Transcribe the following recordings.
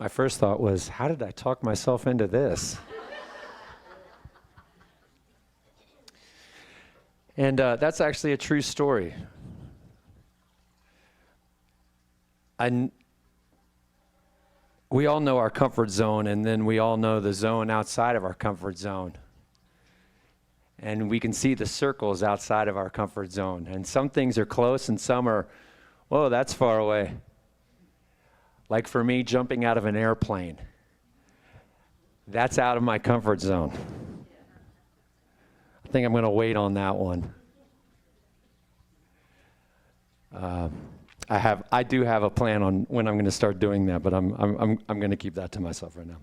my first thought was, how did I talk myself into this? And that's actually a true story. We all know our comfort zone, and then we all know the zone outside of our comfort zone. And we can see the circles outside of our comfort zone. And some things are close, and some are, whoa, that's far away. Like for me, jumping out of an airplane. That's out of my comfort zone. I think I'm going to wait on that one. I do have a plan on when I'm going to start doing that, but I'm going to keep that to myself right now.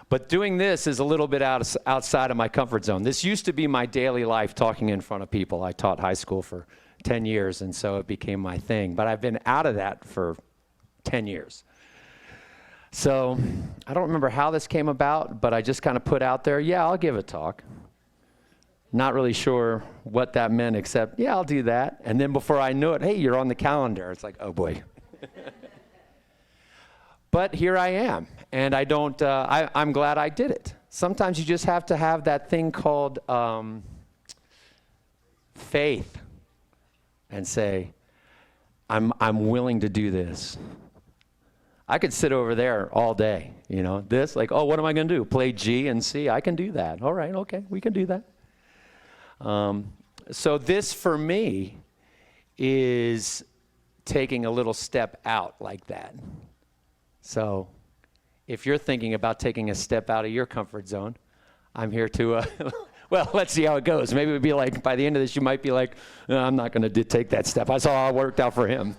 But doing this is a little bit outside of my comfort zone. This used to be my daily life, talking in front of people. I taught high school for 10 years, and so it became my thing. But I've been out of that for 10 years. So I don't remember how this came about, but I just kind of put out there, yeah, I'll give a talk. Not really sure what that meant, except, yeah, I'll do that. And then before I knew it, hey, you're on the calendar. It's like, oh boy. But here I am, and I'm glad I did it. Sometimes you just have to have that thing called faith and say, I'm willing to do this. I could sit over there all day, this, like, oh, what am I going to do? Play G and C? I can do that. All right, okay, we can do that. So this, for me, is taking a little step out like that. So if you're thinking about taking a step out of your comfort zone, I'm here to, well, let's see how it goes. Maybe it would be like, by the end of this, you might be like, no, I'm not going to take that step. I saw how it worked out for him.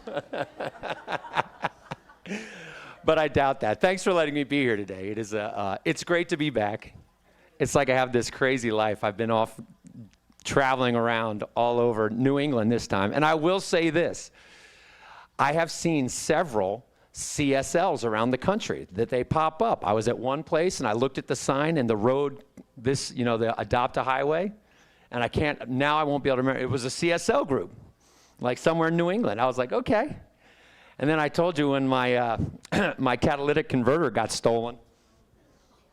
But I doubt that. Thanks for letting me be here today. It's great to be back. It's like I have this crazy life. I've been off traveling around all over New England this time. And I will say this. I have seen several CSLs around the country that they pop up. I was at one place and I looked at the sign and the road, the Adopt a Highway, and I won't be able to remember. It was a CSL group, like somewhere in New England. I was like, okay. And then I told you when my my catalytic converter got stolen,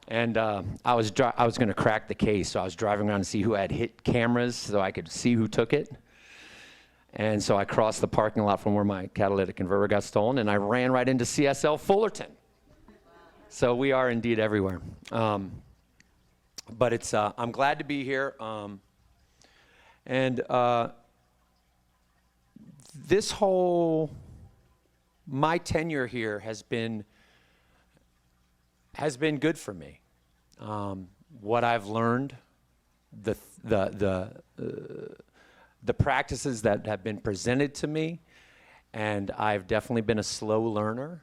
and I was going to crack the case, so I was driving around to see who had hit cameras so I could see who took it. And so I crossed the parking lot from where my catalytic converter got stolen, and I ran right into CSL Fullerton. So we are indeed everywhere. But I'm glad to be here. My tenure here has been good for me. What I've learned, the practices that have been presented to me, and I've definitely been a slow learner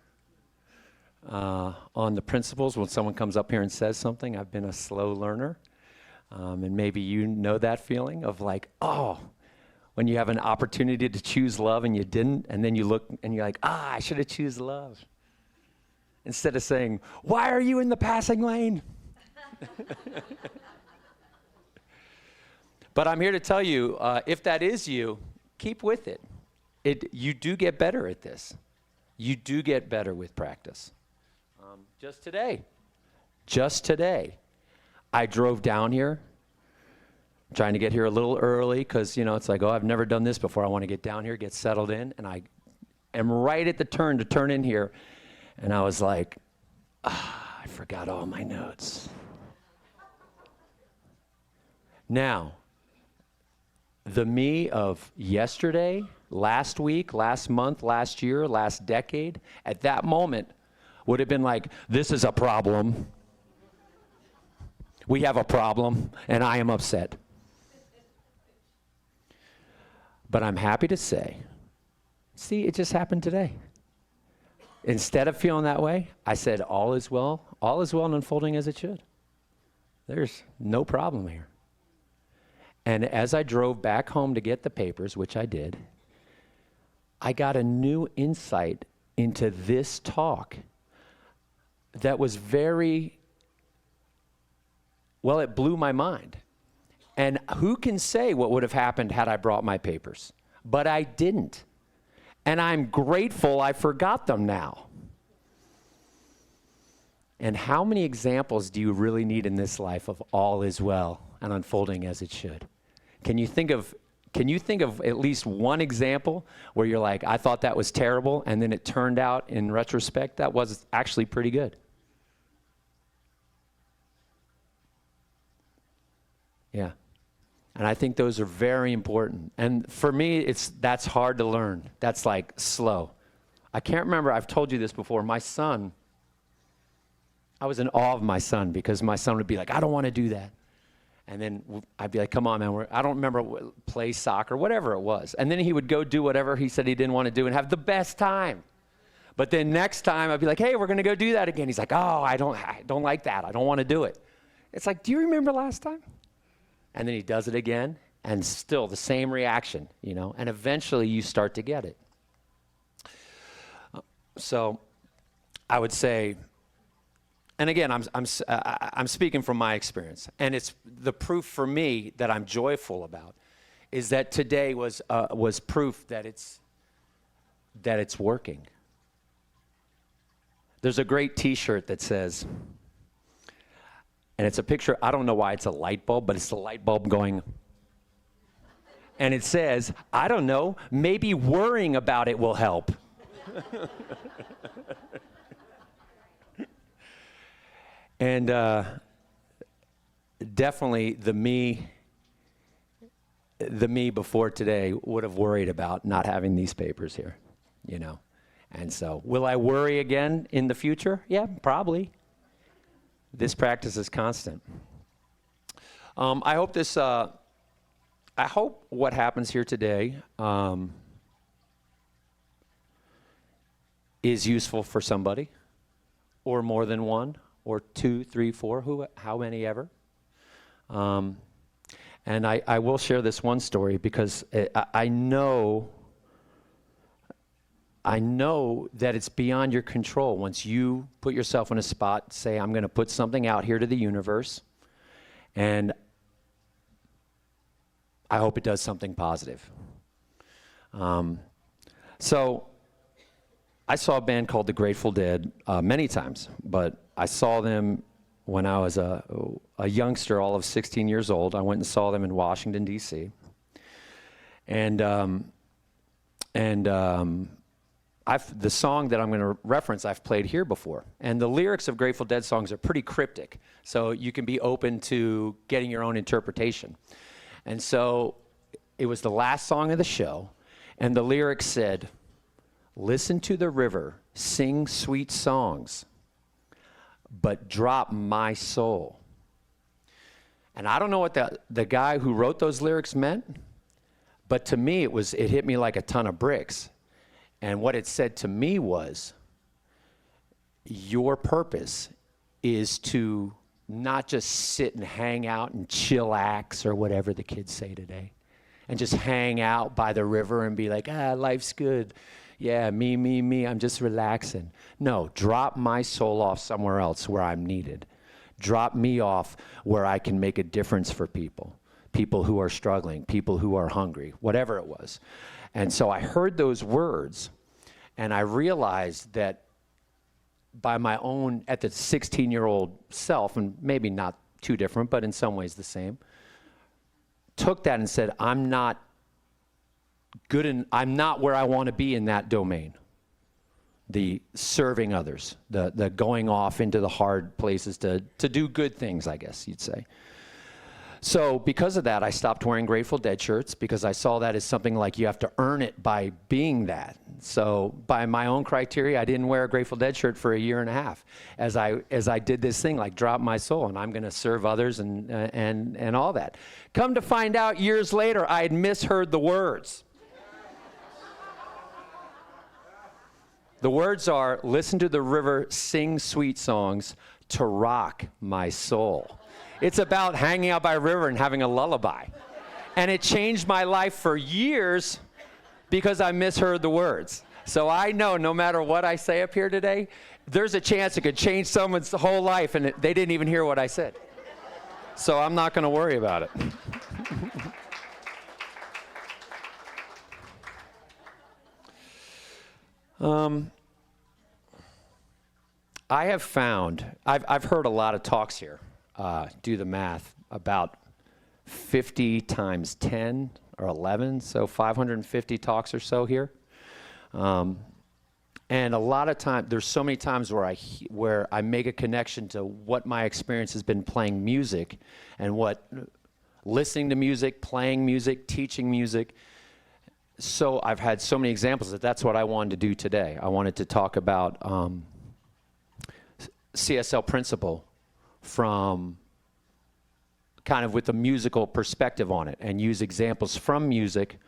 on the principles. When someone comes up here and says something, I've been a slow learner. And maybe you know that feeling of like, oh, when you have an opportunity to choose love and you didn't, and then you look and you're like, I should have choose love. Instead of saying, why are you in the passing lane? But I'm here to tell you, if that is you, keep with it. You do get better at this. You do get better with practice. Just today, I drove down here, trying to get here a little early because, it's like, oh, I've never done this before. I want to get down here, get settled in. And I am right at the turn to turn in here. And I was like, I forgot all my notes. Now, the me of yesterday, last week, last month, last year, last decade, at that moment would have been like, this is a problem. We have a problem, and I am upset. But I'm happy to say, see, it just happened today. Instead of feeling that way, I said, all is well and unfolding as it should. There's no problem here. And as I drove back home to get the papers, which I did, I got a new insight into this talk that was it blew my mind. And who can say what would have happened had I brought my papers? But I didn't. And I'm grateful I forgot them now. And how many examples do you really need in this life of all is well and unfolding as it should? Can you think of at least one example where you're like, I thought that was terrible, and then it turned out in retrospect that was actually pretty good? Yeah. And I think those are very important. And for me, that's hard to learn. That's like slow. I can't remember, I've told you this before, my son, I was in awe of my son because my son would be like, I don't want to do that. And then I'd be like, come on, man, I don't remember, play soccer, whatever it was. And then he would go do whatever he said he didn't want to do and have the best time. But then next time I'd be like, hey, we're going to go do that again. He's like, oh, I don't like that. I don't want to do it. It's like, do you remember last time? And then he does it again, and still the same reaction, and eventually you start to get it. So I would say, and again, I'm speaking from my experience, and it's the proof for me that I'm joyful about is that today was proof that it's working. There's a great T-shirt that says, and it's a picture, I don't know why it's a light bulb, but it's the light bulb going. And it says, I don't know, maybe worrying about it will help. And definitely the me before today would have worried about not having these papers here, And so, will I worry again in the future? Yeah, probably. This practice is constant. I hope what happens here today is useful for somebody, or more than one, or 2, 3, 4, how many ever. And I will share this one story because I know that it's beyond your control once you put yourself in a spot, say, I'm going to put something out here to the universe, and I hope it does something positive. So I saw a band called the Grateful Dead many times, but I saw them when I was a youngster, all of 16 years old. I went and saw them in Washington, D.C. The song that I'm going to reference, I've played here before. And the lyrics of Grateful Dead songs are pretty cryptic, so you can be open to getting your own interpretation. And so it was the last song of the show, and the lyrics said, listen to the river, sing sweet songs, but drop my soul. And I don't know what the guy who wrote those lyrics meant, but to me it hit me like a ton of bricks. And what it said to me was, your purpose is to not just sit and hang out and chillax, or whatever the kids say today, and just hang out by the river and be like, life's good. Yeah, me, I'm just relaxing. No, drop my soul off somewhere else where I'm needed. Drop me off where I can make a difference for people who are struggling, people who are hungry, whatever it was. And so I heard those words, and I realized that by my own, at the 16-year-old self, and maybe not too different, but in some ways the same, took that and said, I'm not where I want to be in that domain. The serving others, the going off into the hard places to do good things, I guess you'd say. So because of that, I stopped wearing Grateful Dead shirts because I saw that as something like you have to earn it by being that. So by my own criteria, I didn't wear a Grateful Dead shirt for a year and a half as I did this thing like drop my soul, and I'm going to serve others and all that. Come to find out years later, I had misheard the words. The words are, listen to the river, sing sweet songs to rock my soul. It's about hanging out by a river and having a lullaby. And it changed my life for years because I misheard the words. So I know no matter what I say up here today, there's a chance it could change someone's whole life and they didn't even hear what I said. So I'm not going to worry about it. I have found, I've heard a lot of talks here, do the math, about 50 times 10 or 11, so 550 talks or so here. And a lot of times, there's so many times where I make a connection to what my experience has been playing music and what listening to music, playing music, teaching music. So I've had so many examples that's what I wanted to do today. I wanted to talk about CSL principle from kind of with a musical perspective on it and use examples from music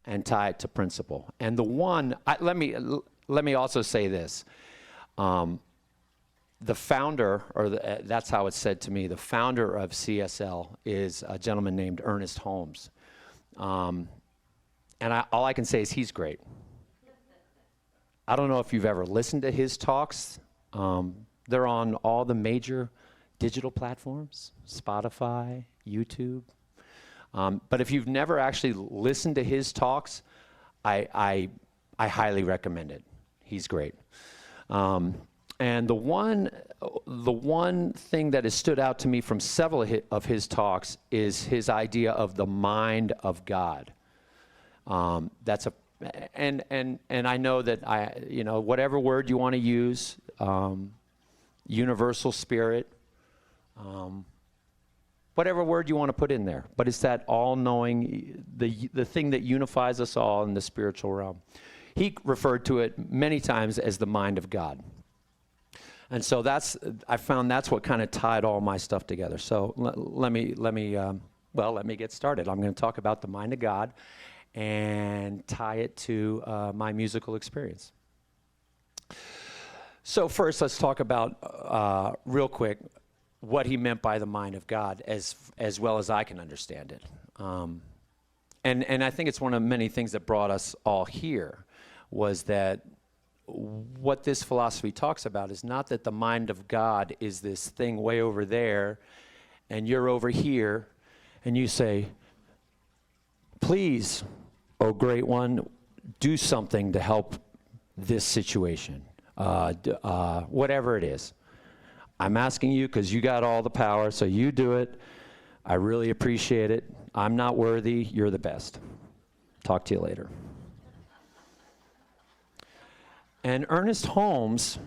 and tie it to principle. And the one, let me also say this. The founder, that's how it's said to me, the founder of CSL is a gentleman named Ernest Holmes. And all I can say is he's great. I don't know if you've ever listened to his talks. They're on all the major digital platforms, Spotify, YouTube. But if you've never actually listened to his talks, I highly recommend it. He's great. And the one thing that has stood out to me from several of his talks is his idea of the mind of God. And I know that whatever word you want to use, universal spirit, whatever word you want to put in there, but it's that all-knowing, the thing that unifies us all in the spiritual realm. He referred to it many times as the mind of God. And so I found that's what kind of tied all my stuff together. So let me get started. I'm going to talk about the mind of God and tie it to my musical experience. So first, let's talk about, real quick, what he meant by the mind of God as well as I can understand it. And I think it's one of many things that brought us all here, was that what this philosophy talks about is not that the mind of God is this thing way over there and you're over here and you say, please, oh great one, do something to help this situation, whatever it is. I'm asking you because you got all the power, so you do it. I really appreciate it. I'm not worthy. You're the best. Talk to you later. And Ernest Holmes,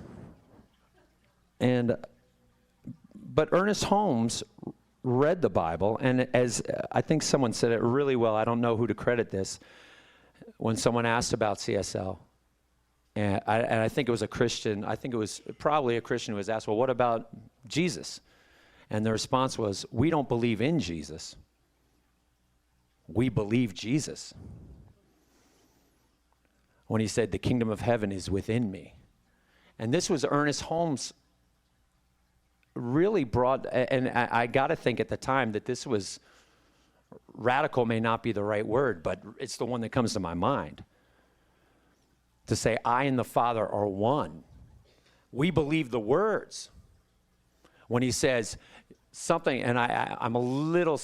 but Ernest Holmes read the Bible, and as I think someone said it really well, I don't know who to credit this, when someone asked about CSL, and I think it was a Christian, I think it was probably a Christian who was asked, well, what about Jesus? And the response was, we don't believe in Jesus. We believe Jesus. When he said, the kingdom of heaven is within me. And this was Ernest Holmes really brought, and I got to think at the time that this was, radical may not be the right word, but it's the one that comes to my mind. To say, I and the Father are one. We believe the words. When he says something, and I'm a little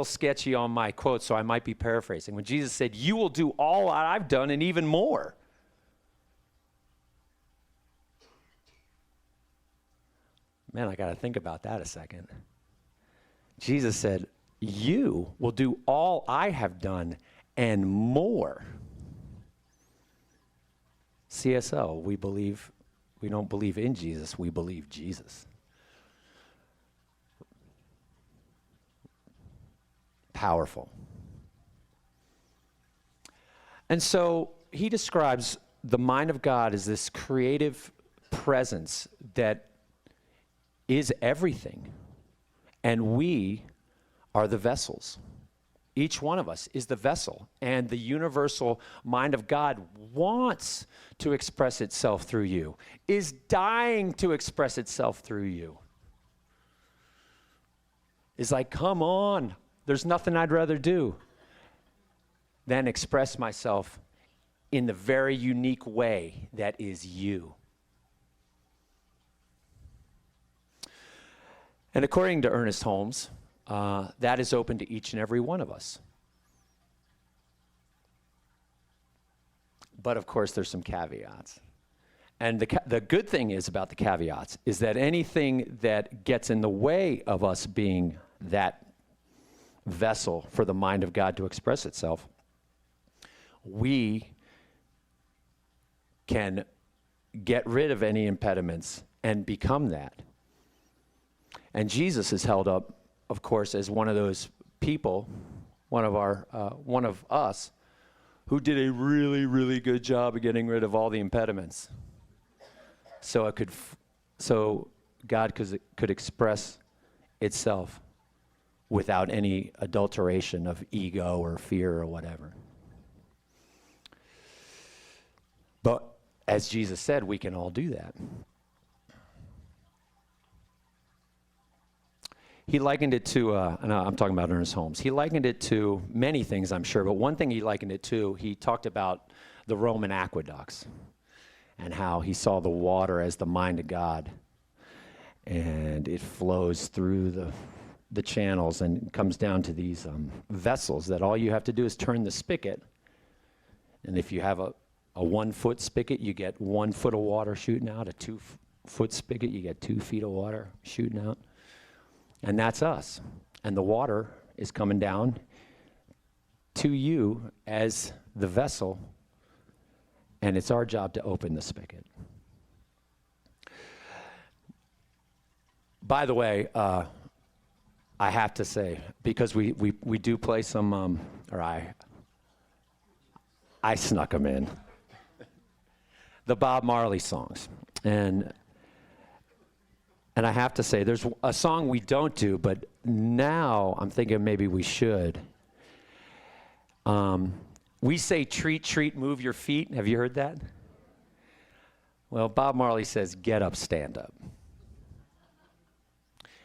sketchy on my quote, so I might be paraphrasing. When Jesus said, you will do all I've done and even more. Man, I got to think about that a second. Jesus said, you will do all I have done and more. CSL, we don't believe in Jesus, we believe Jesus. Powerful. And so he describes the mind of God as this creative presence that is everything, and we are the vessels. Each one of us is the vessel, and the universal mind of God wants to express itself through you, is dying to express itself through you. It's like, come on, there's nothing I'd rather do than express myself in the very unique way that is you. And according to Ernest Holmes, that is open to each and every one of us. But of course, there's some caveats. And the good thing is about the caveats is that anything that gets in the way of us being that vessel for the mind of God to express itself, we can get rid of any impediments and become that. And Jesus is held up, of course, as one of those people, one of us, who did a really, really good job of getting rid of all the impediments. So God could express itself without any adulteration of ego or fear or whatever. But as Jesus said, we can all do that. He likened it to, and I'm talking about Ernest Holmes, he likened it to many things, I'm sure, but one thing he likened it to, he talked about the Roman aqueducts and how he saw the water as the mind of God. And it flows through the channels and comes down to these vessels that all you have to do is turn the spigot. And if you have a 1-foot spigot, you get 1 foot of water shooting out. A 2-foot spigot, you get 2 feet of water shooting out. And that's us. And the water is coming down to you as the vessel, and it's our job to open the spigot. By the way, I have to say, because we do play some, I snuck them in, the Bob Marley songs. And I have to say, there's a song we don't do, but now I'm thinking maybe we should. We say, treat, treat, move your feet. Have you heard that? Well, Bob Marley says, get up, stand up.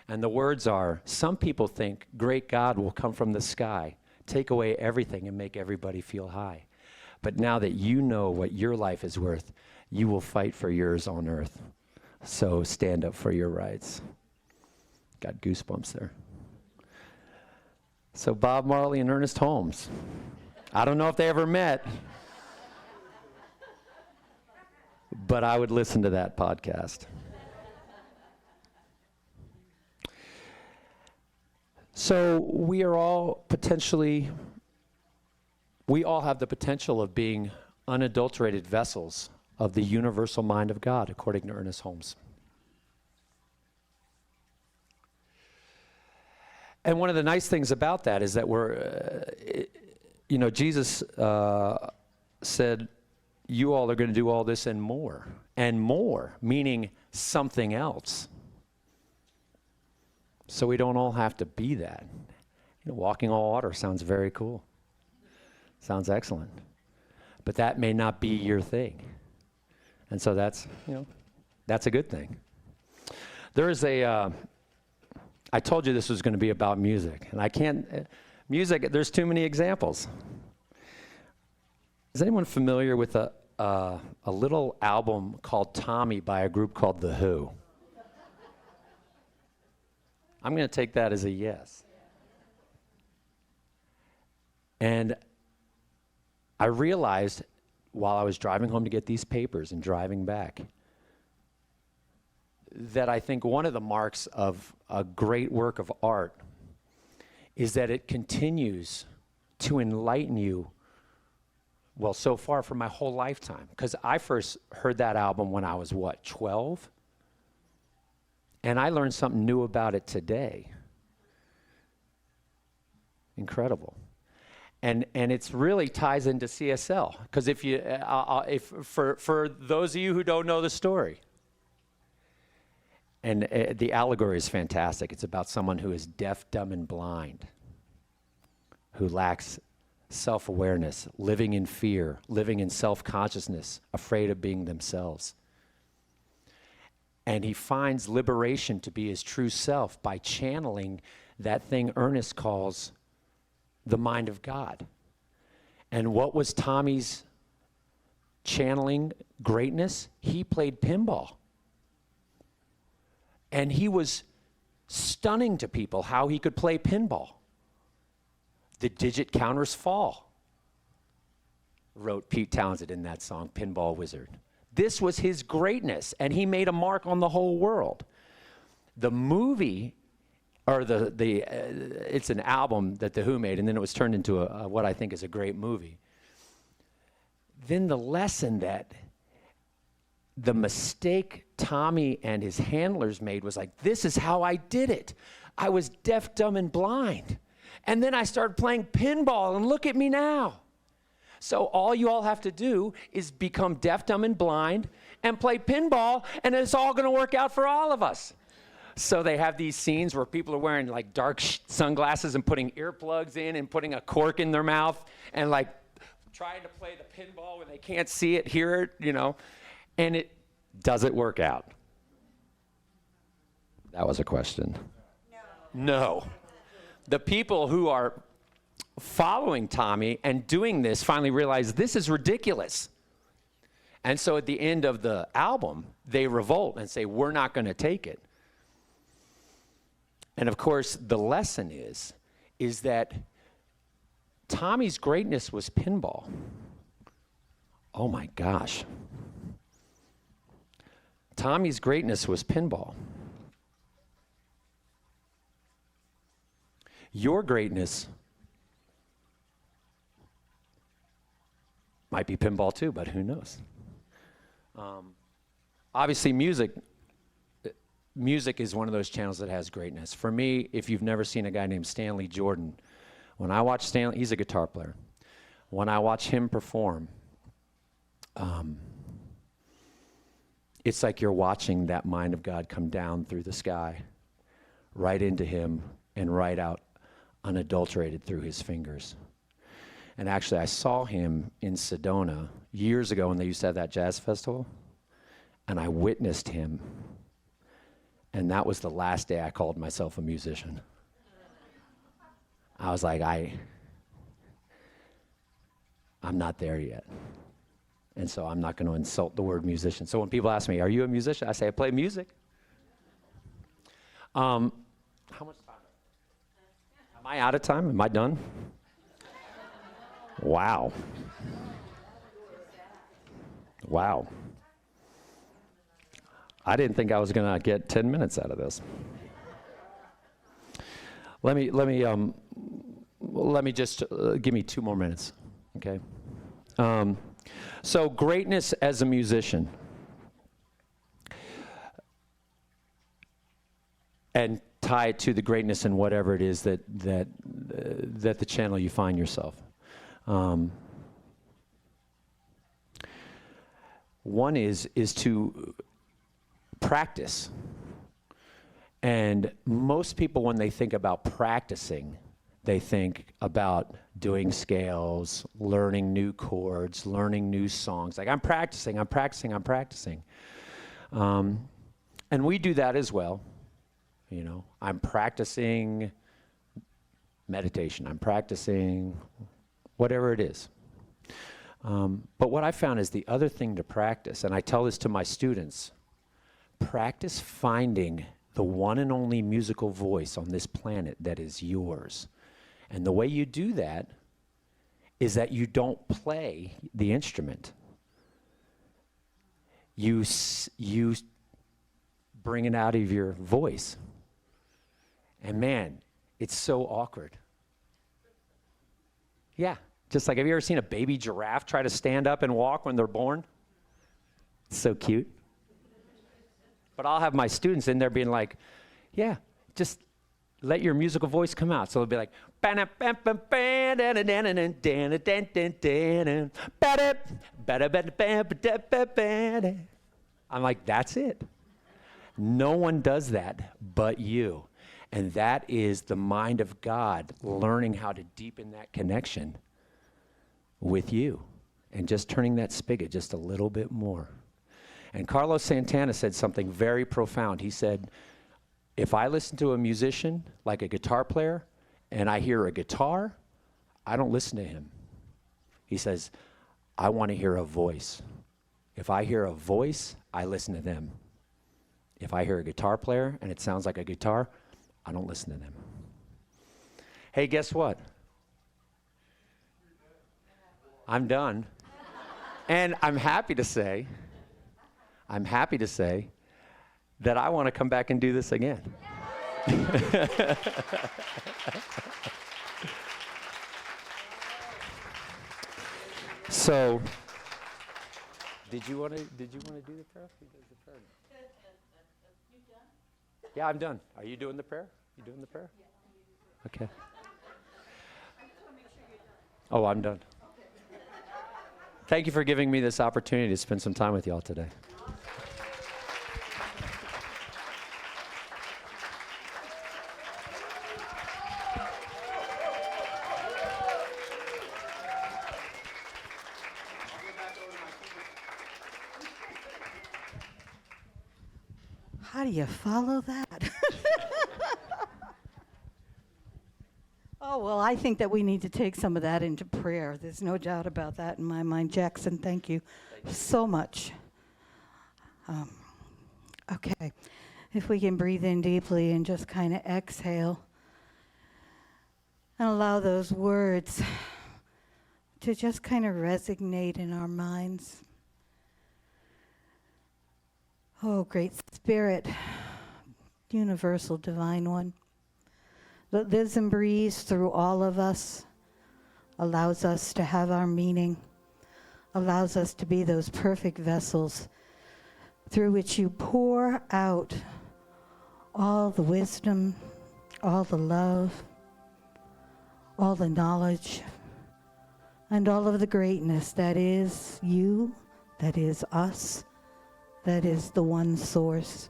And the words are, some people think great God will come from the sky, take away everything and make everybody feel high. But now that you know what your life is worth, you will fight for yours on earth. So stand up for your rights. Got goosebumps there. So Bob Marley and Ernest Holmes. I don't know if they ever met, but I would listen to that podcast. So we all have the potential of being unadulterated vessels of the universal mind of God, according to Ernest Holmes. And one of the nice things about that is that Jesus said, you all are going to do all this and more, meaning something else. So we don't all have to be that. Walking on water sounds very cool. Sounds excellent. But that may not be your thing. And so that's a good thing. There is I told you this was going to be about music, and music, there's too many examples. Is anyone familiar with a little album called Tommy by a group called The Who? I'm going to take that as a yes. And I realized while I was driving home to get these papers and driving back that I think one of the marks of a great work of art is that it continues to enlighten you, well, so far for my whole lifetime. Because I first heard that album when I was, 12? And I learned something new about it today. Incredible. And it's really ties into CSL. Because for those of you who don't know the story, and the allegory is fantastic. It's about someone who is deaf, dumb, and blind, who lacks self-awareness, living in fear, living in self-consciousness, afraid of being themselves. And he finds liberation to be his true self by channeling that thing Ernest calls the mind of God. And what was Tommy's channeling greatness? He played pinball. And he was stunning to people how he could play pinball. The digit counters fall, wrote Pete Townsend in that song, Pinball Wizard. This was his greatness, and he made a mark on the whole world. The movie, or it's an album that The Who made, and then it was turned into what I think is a great movie. Then the lesson that the mistake Tommy and his handlers made was like, this is how I did it. I was deaf, dumb, and blind. And then I started playing pinball, and look at me now. So all you all have to do is become deaf, dumb, and blind and play pinball, and it's all going to work out for all of us. So they have these scenes where people are wearing like dark sunglasses and putting earplugs in and putting a cork in their mouth and like trying to play the pinball when they can't see it, hear it, you know. And does it work out? That was a question. No. The people who are following Tommy and doing this finally realize this is ridiculous. And so at the end of the album, they revolt and say, we're not going to take it. And of course, the lesson is that Tommy's greatness was pinball. Oh my gosh. Tommy's greatness was pinball. Your greatness might be pinball too, but who knows? Obviously, music is one of those channels that has greatness. For me, if you've never seen a guy named Stanley Jordan, when I watch Stanley, he's a guitar player. When I watch him perform, it's like you're watching that mind of God come down through the sky, right into him, and right out unadulterated through his fingers. And actually, I saw him in Sedona years ago when they used to have that jazz festival, and I witnessed him. And that was the last day I called myself a musician. I was like, I'm not there yet. And so I'm not going to insult the word musician. So when people ask me, are you a musician? I say, I play music. How much time? Am I out of time? Am I done? Wow. Wow. I didn't think I was going to get 10 minutes out of this. Let me just give me 2 more minutes, okay? So greatness as a musician. And tie it to the greatness in whatever it is that the channel you find yourself. One is to practice. And most people, when they think about practicing, they think about doing scales, learning new chords, learning new songs. Like, I'm practicing. And we do that as well. You know, I'm practicing meditation. I'm practicing whatever it is. But what I found is the other thing to practice, and I tell this to my students, practice finding the one and only musical voice on this planet that is yours. And the way you do that is that you don't play the instrument. You bring it out of your voice. And man, it's so awkward. Yeah, just like, have you ever seen a baby giraffe try to stand up and walk when they're born? It's so cute. But I'll have my students in there being like, yeah, just let your musical voice come out. So they'll be like, I'm like, that's it. No one does that but you. And that is the mind of God learning how to deepen that connection with you and just turning that spigot just a little bit more. And Carlos Santana said something very profound. He said, if I listen to a musician, like a guitar player, and I hear a guitar, I don't listen to him. He says, I want to hear a voice. If I hear a voice, I listen to them. If I hear a guitar player and it sounds like a guitar, I don't listen to them. Hey, guess what? I'm done. And I'm happy to say I'm happy to say that I want to come back and do this again. So, did you want to do the prayer? Who does the prayer? Yeah, I'm done. Are you doing the prayer? You doing the prayer? Okay. Oh, I'm done. Thank you for giving me this opportunity to spend some time with y'all today. How do you follow that? Oh, well, I think that we need to take some of that into prayer. There's no doubt about that in my mind. Jackson, thank you so much. Okay, if we can breathe in deeply and just kind of exhale and allow those words to just kind of resonate in our minds. Oh, great Spirit, universal divine one, that lives and breathes through all of us, allows us to have our meaning, allows us to be those perfect vessels through which you pour out all the wisdom, all the love, all the knowledge, and all of the greatness that is you, that is us, that is the one source.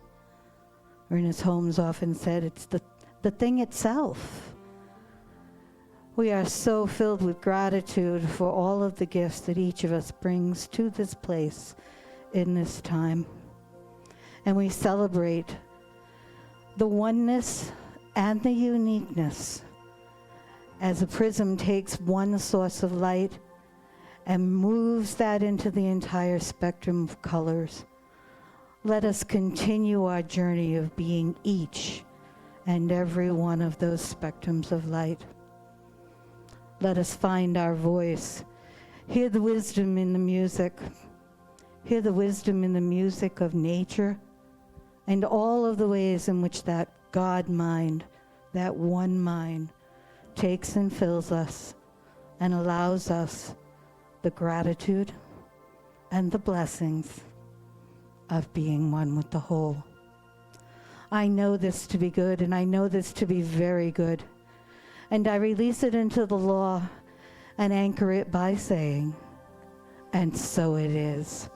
Ernest Holmes often said it's the thing itself. We are so filled with gratitude for all of the gifts that each of us brings to this place in this time. And we celebrate the oneness and the uniqueness as a prism takes one source of light and moves that into the entire spectrum of colors. Let us continue our journey of being each and every one of those spectrums of light. Let us find our voice. Hear the wisdom in the music. Hear the wisdom in the music of nature and all of the ways in which that God mind, that one mind, takes and fills us and allows us the gratitude and the blessings of being one with the whole. I know this to be good, and I know this to be very good. And I release it into the law and anchor it by saying, and so it is.